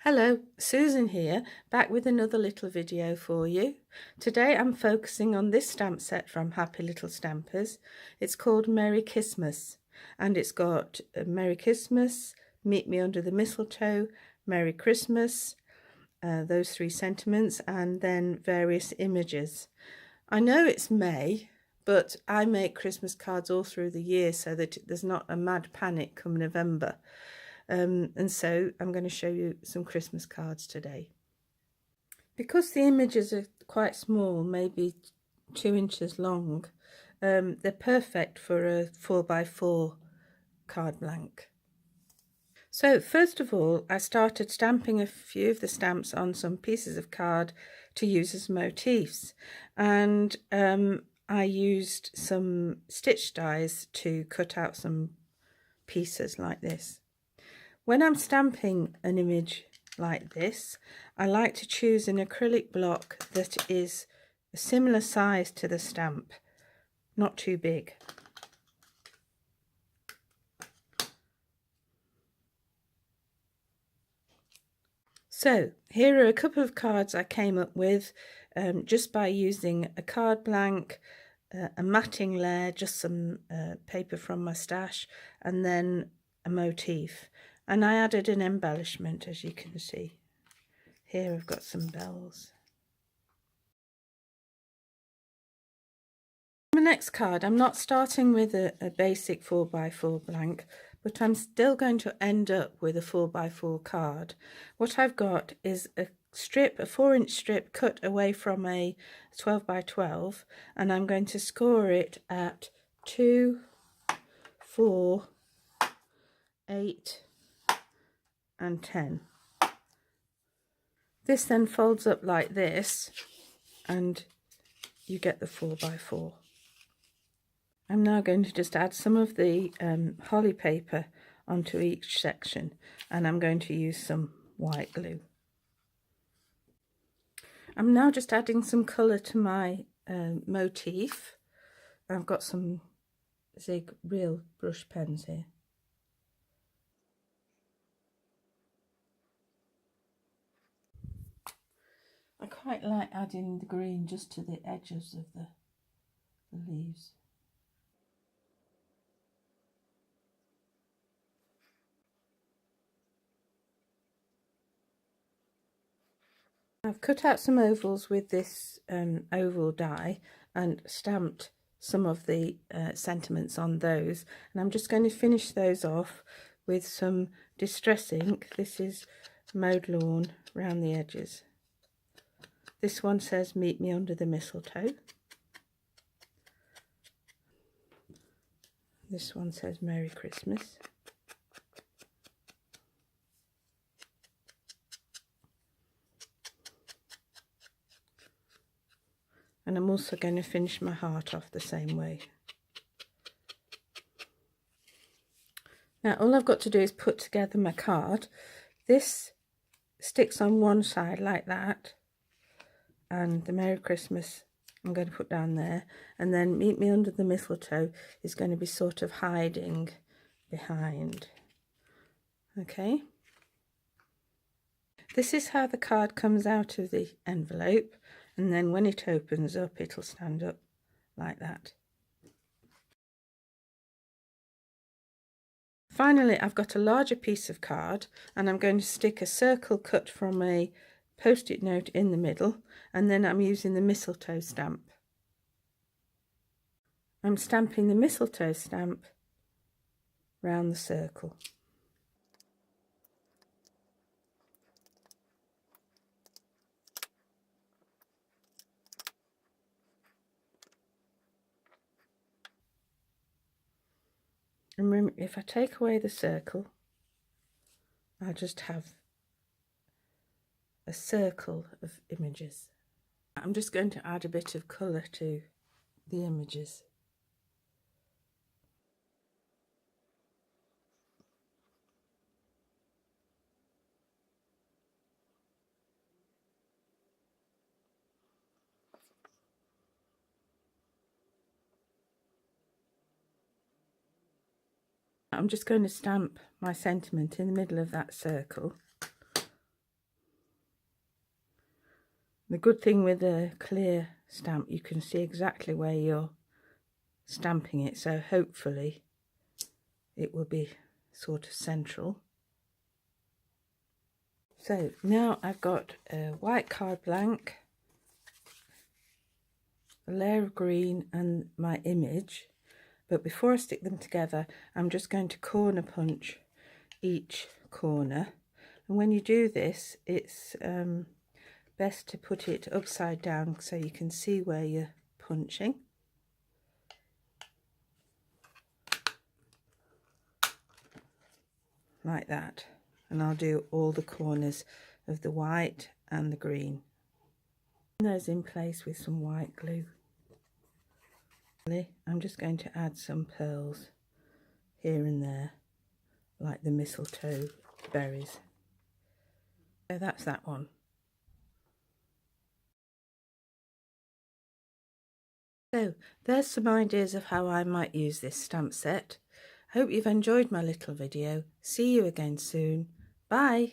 Hello, Susan here, back with another little video for you. Today I'm focusing on this stamp set from Happy Little Stampers. It's called Merry Kissmas, and it's got Merry Kissmas, Meet Me Under the Mistletoe, Merry Christmas, those three sentiments, and then various images. I know it's May, but I make Christmas cards all through the year so that there's not a mad panic come November. And so I'm going to show you some Christmas cards today. Because the images are quite small, maybe 2 inches long, they're perfect for a 4x4 card blank. So first of all, I started stamping a few of the stamps on some pieces of card to use as motifs, and I used some stitch dies to cut out some pieces like this. When I'm stamping an image like this, I like to choose an acrylic block that is a similar size to the stamp, not too big. So here are a couple of cards I came up with just by using a card blank, a matting layer, just some paper from my stash, and then a motif. And I added an embellishment, as you can see. Here I've got some bells. My next card, I'm not starting with a basic 4x4 blank, but I'm still going to end up with a 4x4 card. What I've got is a strip, a 4-inch strip cut away from a 12x12, and I'm going to score it at 2, 4, 8 and 10. This then folds up like this and you get the 4x4. I'm now going to just add some of the holly paper onto each section, and I'm going to use some white glue. I'm now just adding some colour to my motif. I've got some Zig real brush pens here. I quite like adding the green just to the edges of the leaves. I've cut out some ovals with this oval die and stamped some of the sentiments on those, and I'm just going to finish those off with some distress ink. This is Mowed Lawn round the edges. This one says Meet Me Under the Mistletoe. This one says Merry Christmas. And I'm also going to finish my heart off the same way. Now all I've got to do is put together my card. This sticks on one side like that, and the Merry Christmas I'm going to put down there, and then Meet Me Under the Mistletoe is going to be sort of hiding behind. Okay. This is how the card comes out of the envelope, and then when it opens up it'll stand up like that. Finally, I've got a larger piece of card, and I'm going to stick a circle cut from a post-it note in the middle, and then I'm using the mistletoe stamp. I'm stamping the mistletoe stamp round the circle. And remember, if I take away the circle, I just have a circle of images. I'm just going to add a bit of colour to the images. I'm just going to stamp my sentiment in the middle of that circle. The good thing with a clear stamp, you can see exactly where you're stamping it, so hopefully it will be sort of central. So now I've got a white card blank, a layer of green and my image, but before I stick them together I'm just going to corner punch each corner, and when you do this it's best to put it upside down so you can see where you're punching. Like that, and I'll do all the corners of the white and the green. Put those in place with some white glue. I'm just going to add some pearls here and there, like the mistletoe berries. So that's that one. So there's some ideas of how I might use this stamp set. Hope you've enjoyed my little video. See you again soon. Bye.